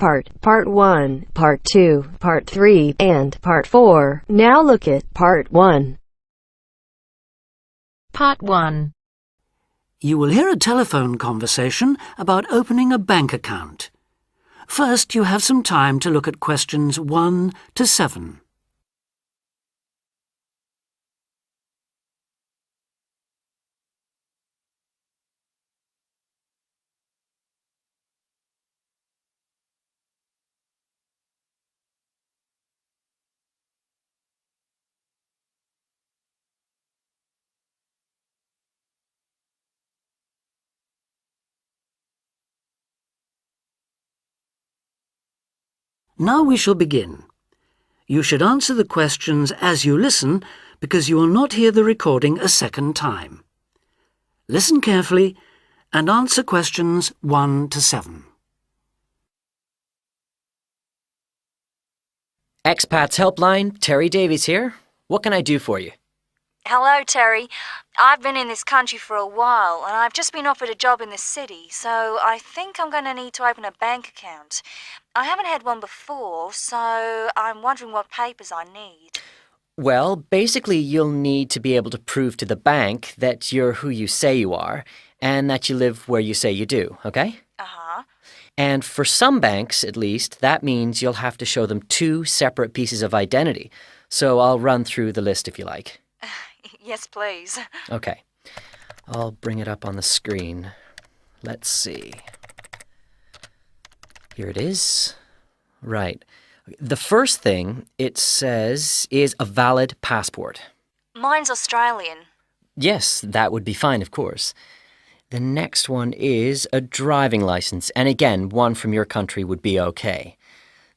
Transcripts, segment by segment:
Part 1, Part 2, Part 3, and Part 4. Now look at Part 1. Part 1. You will hear a telephone conversation about opening a bank account. First, you have some time to look at questions 1 to 7. Now we shall begin. You should answer the questions as you listen because you will not hear the recording a second time. Listen carefully and answer questions 1 to 7. Expats Helpline, Terry Davies here. What can I do for you? Hello, Terry. I've been in this country for a while and I've just been offered a job in the city, so I think I'm going to need to open a bank account. I haven't had one before, so I'm wondering what papers I need. Well, basically you'll need to be able to prove to the bank that you're who you say you are and that you live where you say you do, okay? Uh-huh. And for some banks, at least, that means you'll have to show them 2 separate pieces of identity. So I'll run through the list if you like. Yes, please. Okay. I'll bring it up on the screen. Let's see. Here it is. Right. The first thing it says is a valid passport. Mine's Australian. Yes, that would be fine, of course. The next one is a driving license, and again, one from your country would be okay.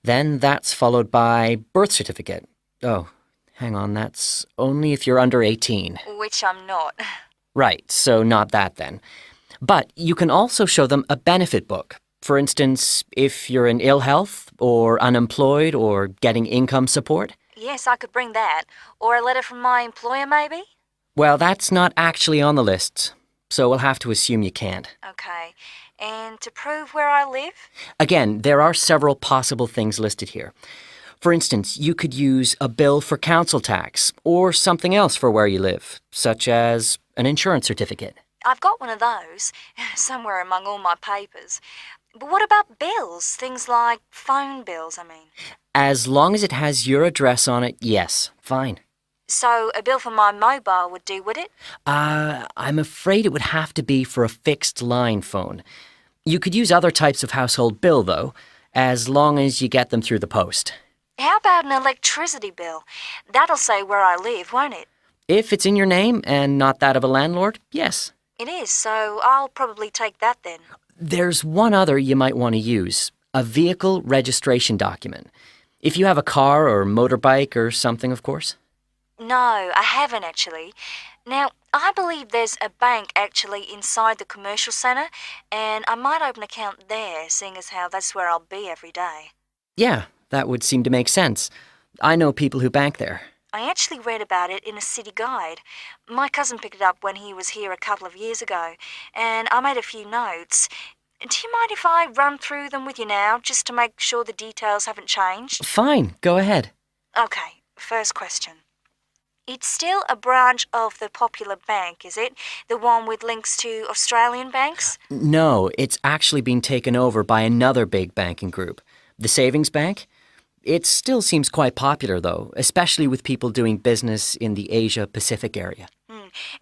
Then that's followed by birth certificate. Oh, hang on, that's only if you're under 18. Which I'm not. Right, so not that then. But you can also show them a benefit book. For instance, if you're in ill health or unemployed or getting income support. Yes, I could bring that. Or a letter from my employer, maybe? Well, that's not actually on the list, so we'll have to assume you can't. Okay. And to prove where I live? Again, there are several possible things listed here. For instance, you could use a bill for council tax or something else for where you live, such as an insurance certificate. I've got one of those, somewhere among all my papers. But what about bills? Things like phone bills, I mean. As long as it has your address on it, yes, fine. So a bill for my mobile would do, would it? I'm afraid it would have to be for a fixed line phone. You could use other types of household bill, though, as long as you get them through the post. How about an electricity bill? That'll say where I live, won't it? If it's in your name and not that of a landlord, yes. It is, so I'll probably take that then. There's one other you might want to use, a vehicle registration document. If you have a car or motorbike or something, of course. No, I haven't actually. Now, I believe there's a bank actually inside the commercial centre, and I might open an account there, seeing as how that's where I'll be every day. Yeah, that would seem to make sense. I know people who bank there. I actually read about it in a city guide. My cousin picked it up when he was here a couple of years ago, and I made a few notes. Do you mind if I run through them with you now, just to make sure the details haven't changed? Fine, go ahead. Okay, first question. It's still a branch of the Popular Bank, is it? The one with links to Australian banks? No, it's actually been taken over by another big banking group, the Savings Bank. It still seems quite popular, though, especially with people doing business in the Asia-Pacific area.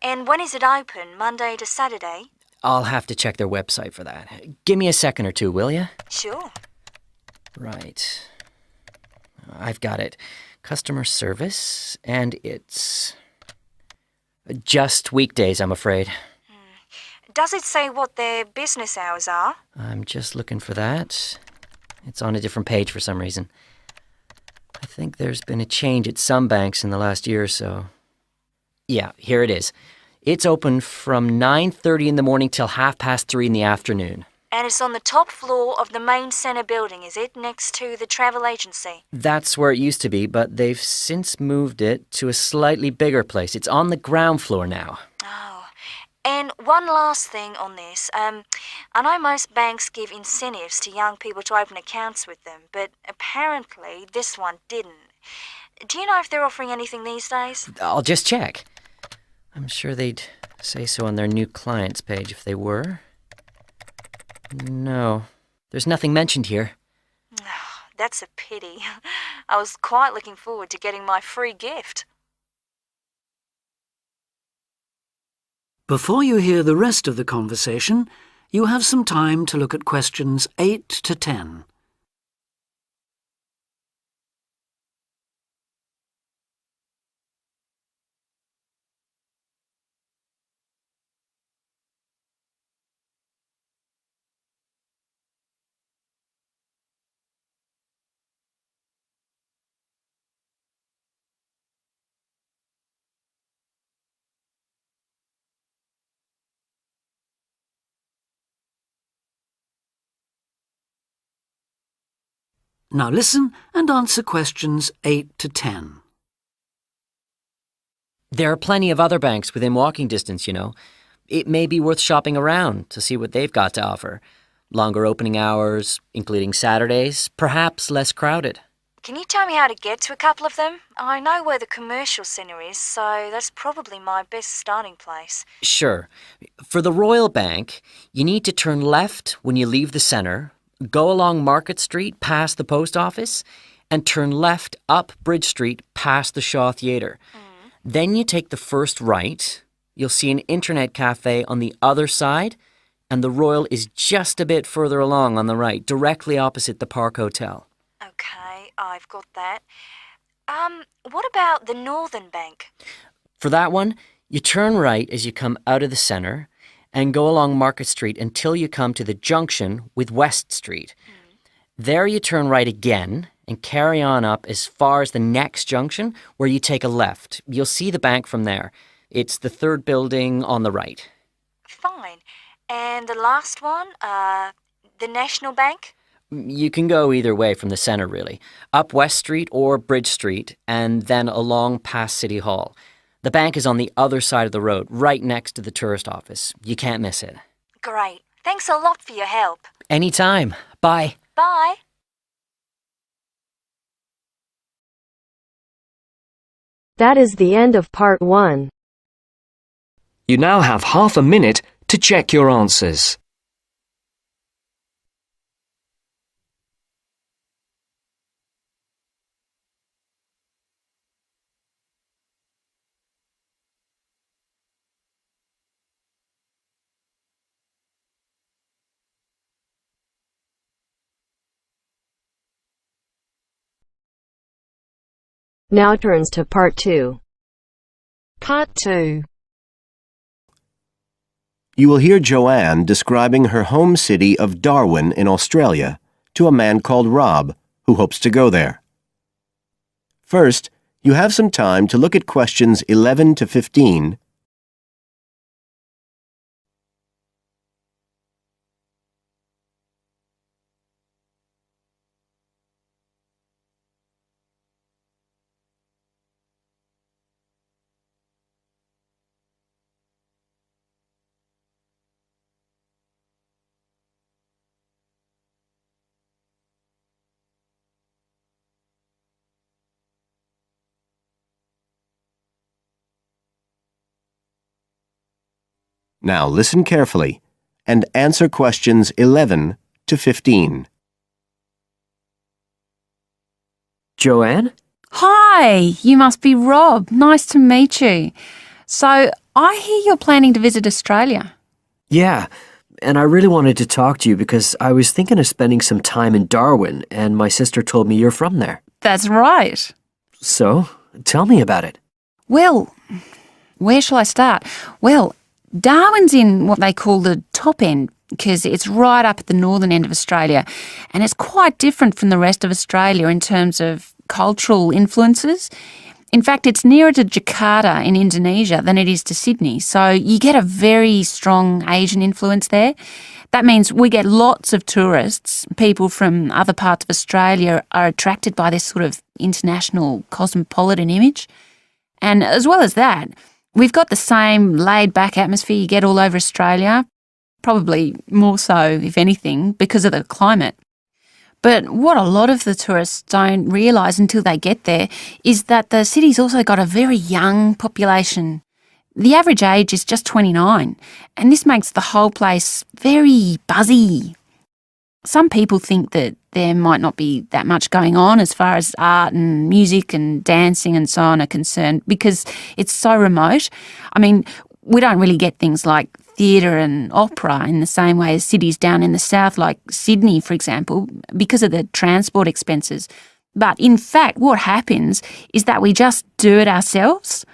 And when is it open, Monday to Saturday? I'll have to check their website for that. Give me a second or two, will you? Sure. Right. I've got it. Customer service, and it's just weekdays, I'm afraid. Does it say what their business hours are? I'm just looking for that. It's on a different page for some reason. I think there's been a change at some banks in the last year or so. Yeah, here it is. It's open from 9:30 in the morning till 3:30 in the afternoon. And it's on the top floor of the main centre building, is it? Next to the travel agency? That's where it used to be, but they've since moved it to a slightly bigger place. It's on the ground floor now. Oh. And one last thing on this. I know most banks give incentives to young people to open accounts with them, but apparently this one didn't. Do you know if they're offering anything these days? I'll just check. I'm sure they'd say so on their new clients page if they were. No, there's nothing mentioned here. That's a pity. I was quite looking forward to getting my free gift. Before you hear the rest of the conversation, you have some time to look at questions 8 to 10. Now listen and answer questions 8 to 10. There are plenty of other banks within walking distance, you know. It may be worth shopping around to see what they've got to offer. Longer opening hours, including Saturdays, perhaps less crowded. Can you tell me how to get to a couple of them? I know where the commercial centre is, so that's probably my best starting place. Sure. For the Royal Bank, you need to turn left when you leave the centre, go along Market Street past the post office, and turn left up Bridge Street past the Shaw Theatre. Then you take the first right. You'll see an internet cafe on the other side, and the Royal is just a bit further along on the right, directly opposite the Park Hotel. Okay, I've got that. What about the Northern Bank? For that one, you turn right as you come out of the centre and go along Market Street until you come to the junction with West Street. There you turn right again and carry on up as far as the next junction where you take a left. You'll see the bank from there. It's the third building on the right. Fine. And the last one, the National Bank? You can go either way from the centre, really. Up West Street or Bridge Street and then along past City Hall. The bank is on the other side of the road, right next to the tourist office. You can't miss it. Great. Thanks a lot for your help. Anytime. Bye. Bye. That is the end of part 1. You now have half a minute to check your answers. Now turns to part 2. Part 2. You will hear Joanne describing her home city of Darwin in Australia to a man called Rob, who hopes to go there. First, you have some time to look at questions 11 to 15. Now listen carefully and answer questions 11 to 15. Joanne? Hi, you must be Rob. Nice to meet you. So, I hear you're planning to visit Australia. Yeah, and I really wanted to talk to you because I was thinking of spending some time in Darwin, and my sister told me you're from there. That's right. So, tell me about it. Well, where shall I start? Well, Darwin's in what they call the top end because it's right up at the northern end of Australia, and it's quite different from the rest of Australia in terms of cultural influences. In fact, it's nearer to Jakarta in Indonesia than it is to Sydney, so you get a very strong Asian influence there. That means we get lots of tourists. People from other parts of Australia are attracted by this sort of international cosmopolitan image. And as well as that, We've got the same laid-back atmosphere you get all over Australia, probably more so, if anything, because of the climate. But what a lot of the tourists don't realise until they get there is that the city's also got a very young population. The average age is just 29, and this makes the whole place very buzzy. Some people think that there might not be that much going on as far as art and music and dancing and so on are concerned because it's so remote. I mean, we don't really get things like theatre and opera in the same way as cities down in the south like Sydney, for example, because of the transport expenses. But in fact, what happens is that we just do it ourselves.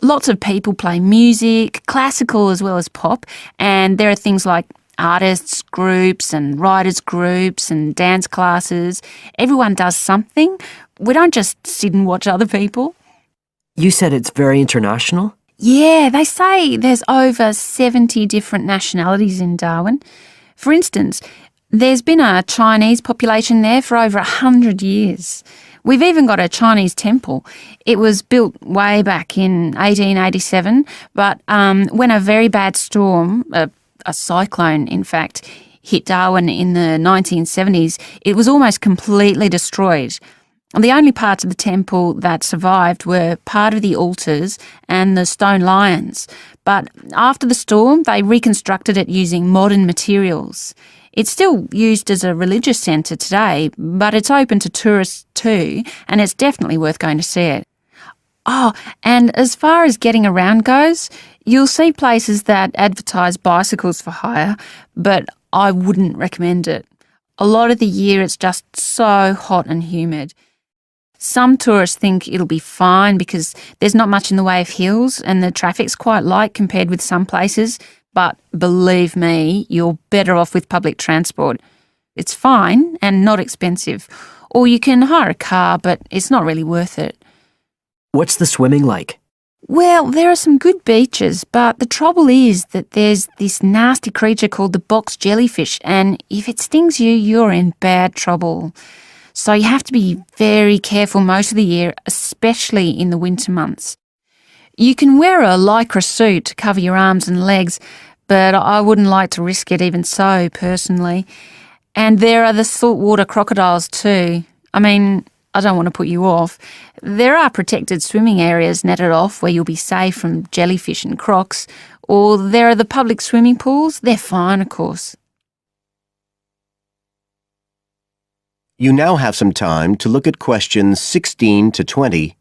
Lots of people play music, classical as well as pop, and there are things like artists groups and writers groups and dance classes. Everyone does something. We don't just sit and watch other people. You said it's very international? Yeah, they say there's over 70 different nationalities in Darwin. For instance, there's been a Chinese population there for over 100 years. We've even got a Chinese temple. It was built way back in 1887, but when a very bad storm, a cyclone in fact, hit Darwin in the 1970s, it was almost completely destroyed. The only parts of the temple that survived were part of the altars and the stone lions. But after the storm, they reconstructed it using modern materials. It's still used as a religious centre today, but it's open to tourists too, and it's definitely worth going to see it. Oh, and as far as getting around goes, you'll see places that advertise bicycles for hire, but I wouldn't recommend it. A lot of the year it's just so hot and humid. Some tourists think it'll be fine because there's not much in the way of hills and the traffic's quite light compared with some places, but believe me, you're better off with public transport. It's fine and not expensive. Or you can hire a car, but it's not really worth it. What's the swimming like? Well, there are some good beaches, but the trouble is that there's this nasty creature called the box jellyfish, and if it stings you, you're in bad trouble. So you have to be very careful most of the year, especially in the winter months. You can wear a lycra suit to cover your arms and legs, but I wouldn't like to risk it even so, personally. And there are the saltwater crocodiles too. I mean, I don't want to put you off. There are protected swimming areas netted off where you'll be safe from jellyfish and crocs, or there are the public swimming pools. They're fine, of course. You now have some time to look at questions 16 to 20.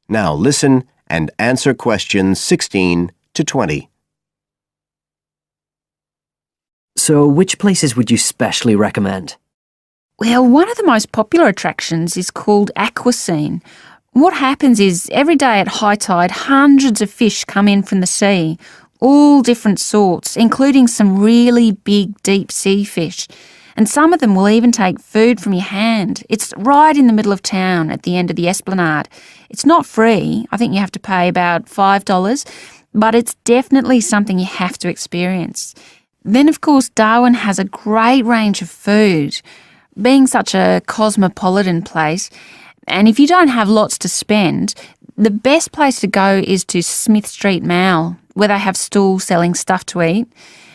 Now listen and answer questions 16 to 20. So, which places would you specially recommend? Well, one of the most popular attractions is called Aquascene. What happens is every day at high tide, hundreds of fish come in from the sea, all different sorts, including some really big deep sea fish. And some of them will even take food from your hand. It's right in the middle of town at the end of the esplanade. It's not free. I think you have to pay about $5, but it's definitely something you have to experience. Then, of course, Darwin has a great range of food, being such a cosmopolitan place. And if you don't have lots to spend, the best place to go is to Smith Street Mall, where they have stalls selling stuff to eat.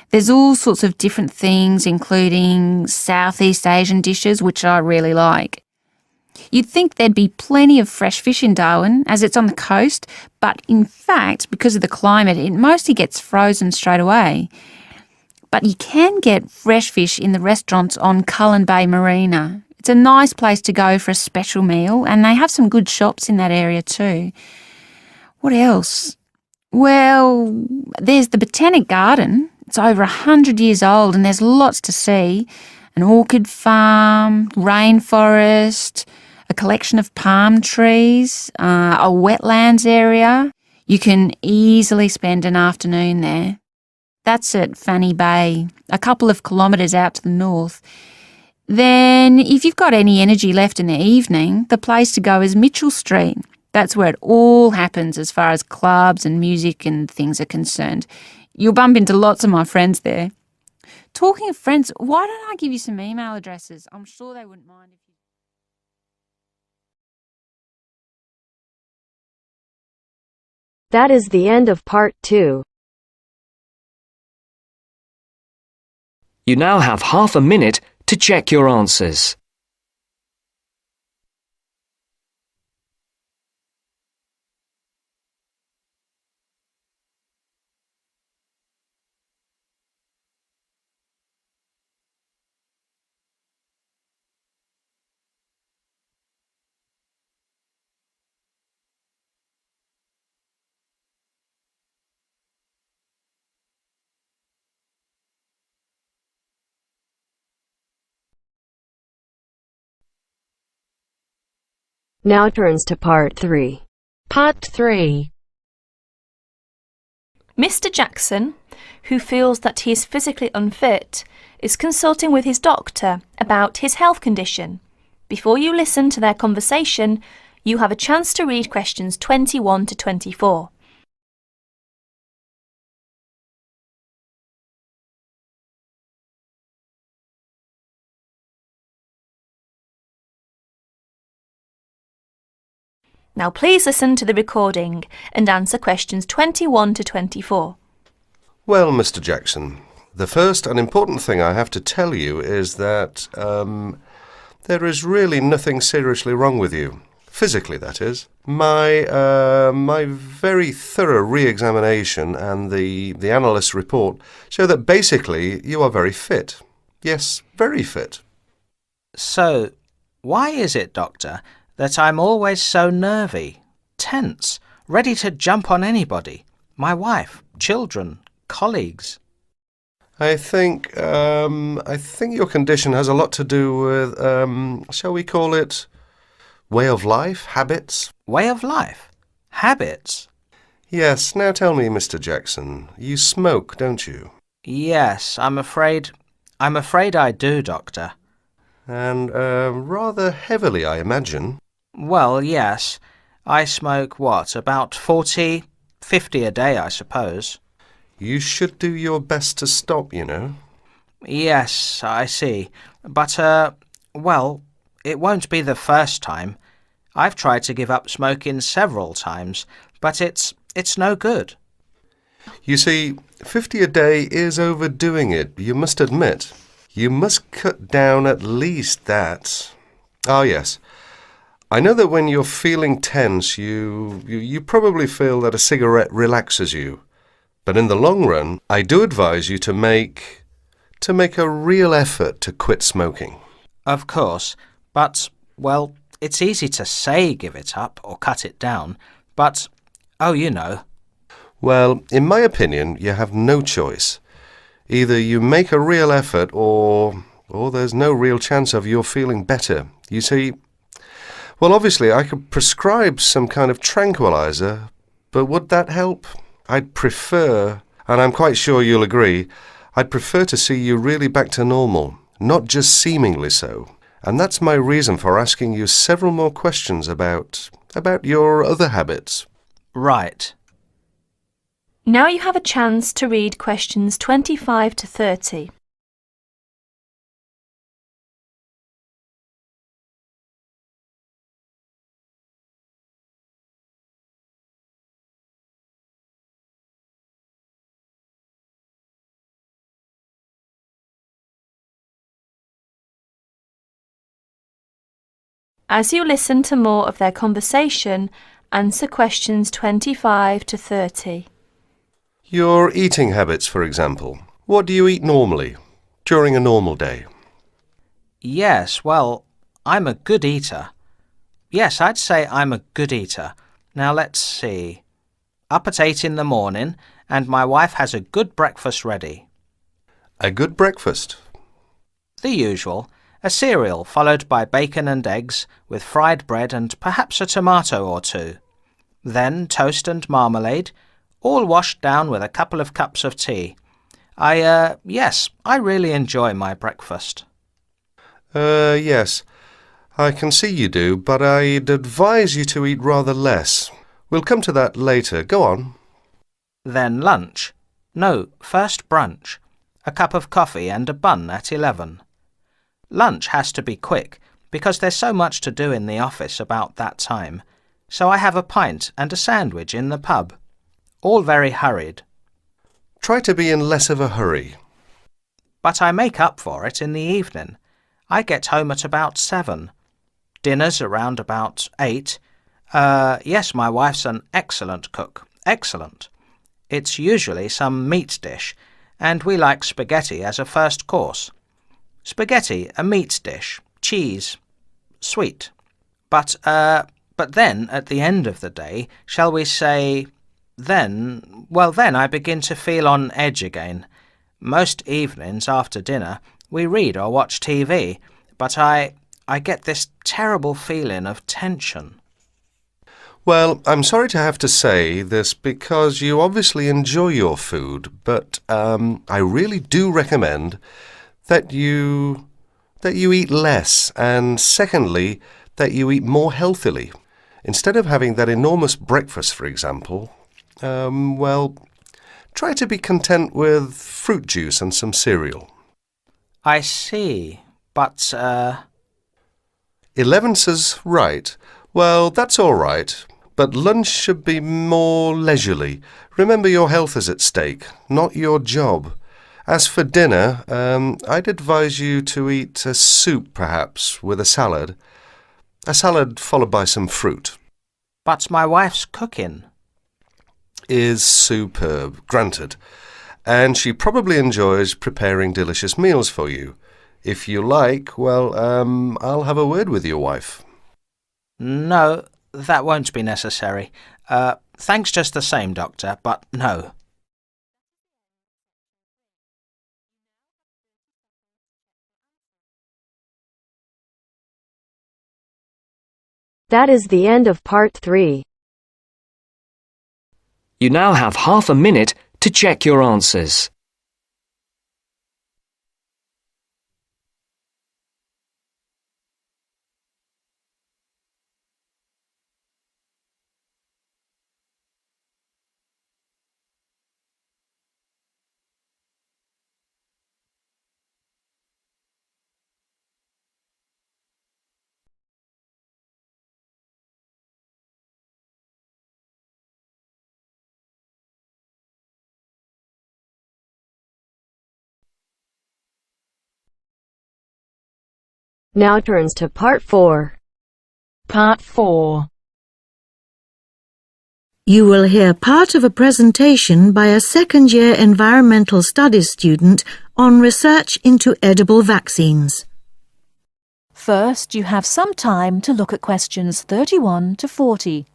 There's all sorts of different things, including Southeast Asian dishes, which I really like. You'd think there'd be plenty of fresh fish in Darwin, as it's on the coast, but in fact, because of the climate, it mostly gets frozen straight away. But you can get fresh fish in the restaurants on Cullen Bay Marina. It's a nice place to go for a special meal, and they have some good shops in that area too. What else? Well, there's the Botanic Garden. It's over 100 years old and there's lots to see. An orchid farm, rainforest, a collection of palm trees, a wetlands area. You can easily spend an afternoon there. That's at Fanny Bay, a couple of kilometres out to the north. Then, if you've got any energy left in the evening, the place to go is Mitchell Street. That's where it all happens as far as clubs and music and things are concerned. You'll bump into lots of my friends there. Talking of friends, why don't I give you some email addresses? I'm sure they wouldn't mind if you... That is the end of part 2. You now have half a minute to check your answers. Now turns to part 3. Part 3. Mr. Jackson, who feels that he is physically unfit, is consulting with his doctor about his health condition. Before you listen to their conversation, you have a chance to read questions 21 to 24. Now please listen to the recording and answer questions 21 to 24. Well, Mr. Jackson, the first and important thing I have to tell you is that there is really nothing seriously wrong with you. Physically, that is. My very thorough re-examination and the analyst's report show that basically you are very fit. Yes, very fit. So, why is it, Doctor, that I'm always so nervy, tense, ready to jump on anybody? My wife, children, colleagues. I think your condition has a lot to do with, shall we call it, way of life, habits? Way of life? Habits? Yes, now tell me, Mr. Jackson, you smoke, don't you? Yes, I'm afraid I do, Doctor. And rather heavily, I imagine. Well, yes. I smoke, about 40, 50 a day, I suppose. You should do your best to stop, you know. Yes, I see. But, well, it won't be the first time. I've tried to give up smoking several times, but it's no good. You see, 50 a day is overdoing it, you must admit. You must cut down at least that. Ah, yes. I know that when you're feeling tense, you probably feel that a cigarette relaxes you. But in the long run, I do advise you to make a real effort to quit smoking. Of course, but, well, it's easy to say give it up or cut it down, but, oh, you know. Well, in my opinion, you have no choice. Either you make a real effort or there's no real chance of your feeling better. You see, well, obviously I could prescribe some kind of tranquilizer, but would that help? I'd prefer, and I'm quite sure you'll agree, I'd prefer to see you really back to normal, not just seemingly so. And that's my reason for asking you several more questions about your other habits. Right. Now you have a chance to read questions 25 to 30. As you listen to more of their conversation, answer questions 25 to 30. Your eating habits, for example. What do you eat normally, during a normal day? Yes, well, I'm a good eater. Yes, I'd say I'm a good eater. Now let's see. Up at 8 in the morning, and my wife has a good breakfast ready. A good breakfast? The usual. A cereal followed by bacon and eggs with fried bread and perhaps a tomato or two. Then toast and marmalade, all washed down with a couple of cups of tea. Yes, I really enjoy my breakfast. Yes. I can see you do, but I'd advise you to eat rather less. We'll come to that later. Go on. Then lunch. No, first brunch. A cup of coffee and a bun at 11. Lunch has to be quick, because there's so much to do in the office about that time. So I have a pint and a sandwich in the pub. All very hurried. Try to be in less of a hurry. But I make up for it in the evening. I get home at about 7. Dinner's around about 8. Yes, my wife's an excellent cook. Excellent. It's usually some meat dish, and we like spaghetti as a first course. Spaghetti, a meat dish, cheese, sweet. But then, at the end of the day, shall we say, then I begin to feel on edge again. Most evenings after dinner, we read or watch TV, but I get this terrible feeling of tension. Well, I'm sorry to have to say this because you obviously enjoy your food, but I really do recommend that you eat less, and secondly, that you eat more healthily. Instead of having that enormous breakfast, for example, try to be content with fruit juice and some cereal. I see, but 11 says right. Well, that's all right, but lunch should be more leisurely. Remember, your health is at stake, not your job. As for dinner, I'd advise you to eat a soup, perhaps, with a salad. A salad followed by some fruit. But my wife's cooking Is superb, granted. And she probably enjoys preparing delicious meals for you. If you like, I'll have a word with your wife. No, that won't be necessary. Thanks just the same, Doctor, but no. That is the end of part 3. You now have half a minute to check your answers. Now turns to part 4. Part 4. You will hear part of a presentation by a second-year environmental studies student on research into edible vaccines. First, you have some time to look at questions 31 to 40.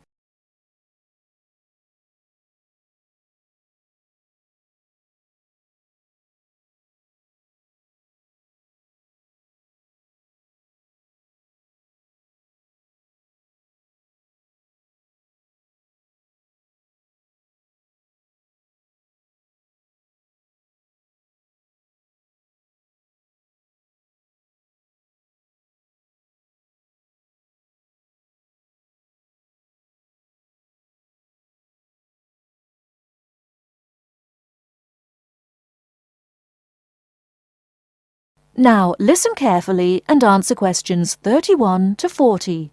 Now listen carefully and answer questions 31 to 40.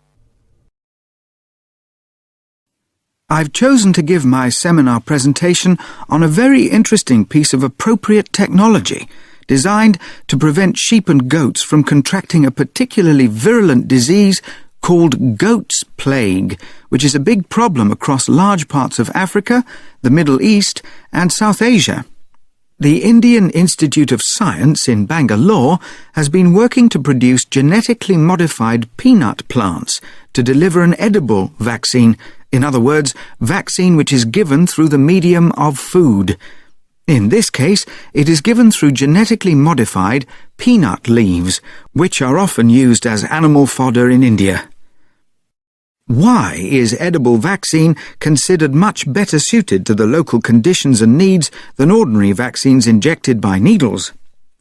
I've chosen to give my seminar presentation on a very interesting piece of appropriate technology designed to prevent sheep and goats from contracting a particularly virulent disease called goat's plague, which is a big problem across large parts of Africa, the Middle East and South Asia. The Indian Institute of Science in Bangalore has been working to produce genetically modified peanut plants to deliver an edible vaccine, in other words, vaccine which is given through the medium of food. In this case, it is given through genetically modified peanut leaves, which are often used as animal fodder in India. Why is edible vaccine considered much better suited to the local conditions and needs than ordinary vaccines injected by needles?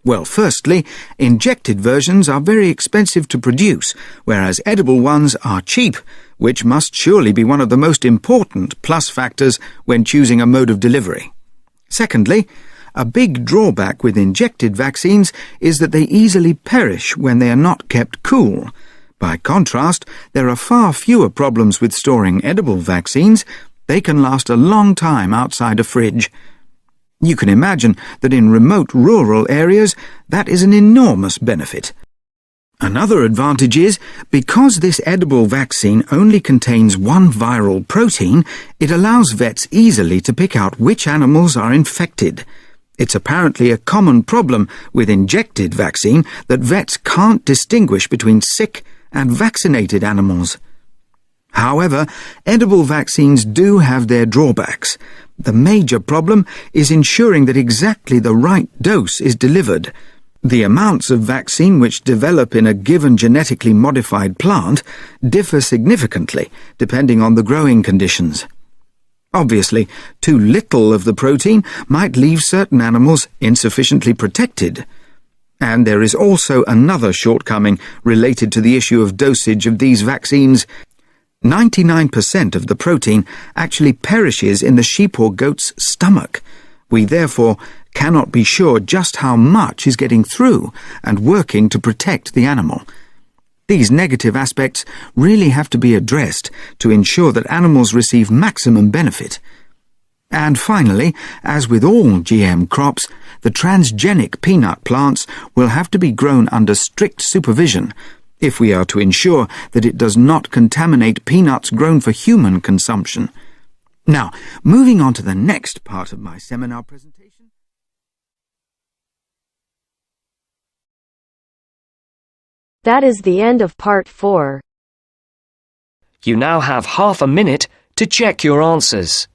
Well, firstly, injected versions are very expensive to produce, whereas edible ones are cheap, which must surely be one of the most important plus factors when choosing a mode of delivery. Secondly, a big drawback with injected vaccines is that they easily perish when they are not kept cool. By contrast, there are far fewer problems with storing edible vaccines. They can last a long time outside a fridge. You can imagine that in remote rural areas, that is an enormous benefit. Another advantage is, because this edible vaccine only contains one viral protein, it allows vets easily to pick out which animals are infected. It's apparently a common problem with injected vaccine that vets can't distinguish between sick and vaccinated animals. However, edible vaccines do have their drawbacks. The major problem is ensuring that exactly the right dose is delivered. The amounts of vaccine which develop in a given genetically modified plant differ significantly depending on the growing conditions. Obviously, too little of the protein might leave certain animals insufficiently protected. And there is also another shortcoming related to the issue of dosage of these vaccines. 99% of the protein actually perishes in the sheep or goat's stomach. We therefore cannot be sure just how much is getting through and working to protect the animal. These negative aspects really have to be addressed to ensure that animals receive maximum benefit. And finally, as with all GM crops, the transgenic peanut plants will have to be grown under strict supervision if we are to ensure that it does not contaminate peanuts grown for human consumption. Now, moving on to the next part of my seminar presentation. That is the end of part 4. You now have half a minute to check your answers.